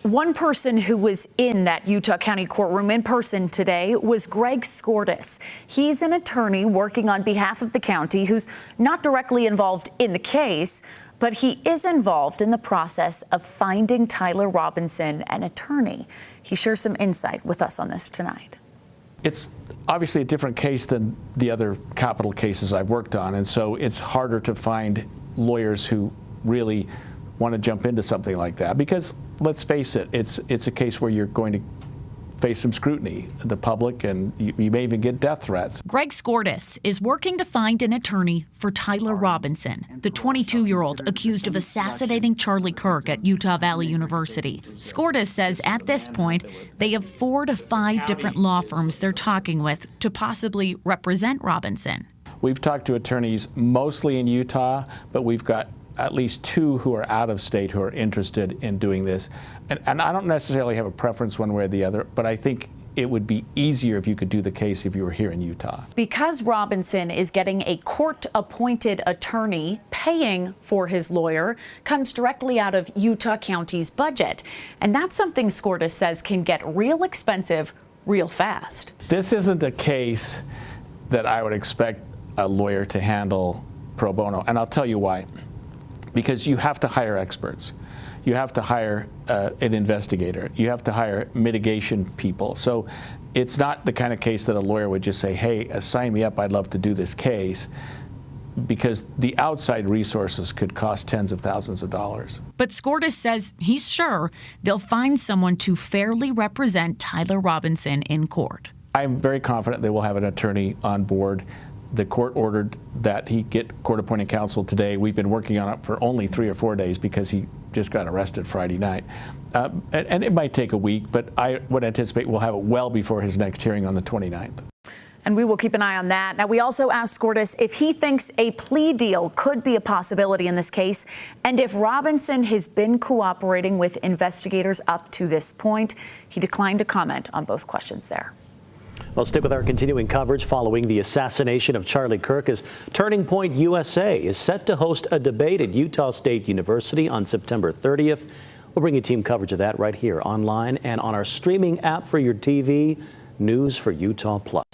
One person who was in that Utah County courtroom in person today was Greg Skordas. He's an attorney working on behalf of the county who's not directly involved in the case, but he is involved in the process of finding Tyler Robinson an attorney. He shares some insight with us on this tonight. It's obviously a different case than the other capital cases I've worked on, and so it's harder to find lawyers who really want to jump into something like that because, let's face it, it's a case where you're going to face some scrutiny, the public, and you may even get death threats. Greg Skordas is working to find an attorney for Tyler Robinson, the 22-year-old accused of assassinating Charlie Kirk at Utah Valley University. Skordas says at this point, they have 4 to 5 different law firms they're talking with to possibly represent Robinson. We've talked to attorneys mostly in Utah, but we've got at least 2 who are out of state who are interested in doing this. And I don't necessarily have a preference one way or the other, but I think it would be easier if you could do the case if you were here in Utah. Because Robinson is getting a court-appointed attorney, paying for his lawyer comes directly out of Utah County's budget. And that's something Skordas says can get real expensive real fast. This isn't a case that I would expect a lawyer to handle pro bono, and I'll tell you why. Because you have to hire experts. You have to hire an investigator. You have to hire mitigation people. So it's not the kind of case that a lawyer would just say, hey, sign me up, I'd love to do this case, because the outside resources could cost tens of thousands of dollars. But Skordas says he's sure they'll find someone to fairly represent Tyler Robinson in court. I'm very confident they will have an attorney on board. The court ordered that he get court-appointed counsel today. We've been working on it for only 3 or 4 days because he just got arrested Friday night. And it might take a week, but I would anticipate we'll have it well before his next hearing on the 29th. And we will keep an eye on that. Now, we also asked Skordas if he thinks a plea deal could be a possibility in this case, and if Robinson has been cooperating with investigators up to this point. He declined to comment on both questions there. Well, stick with our continuing coverage following the assassination of Charlie Kirk as Turning Point USA is set to host a debate at Utah State University on September 30th. We'll bring you team coverage of that right here online and on our streaming app for your TV, News for Utah Plus.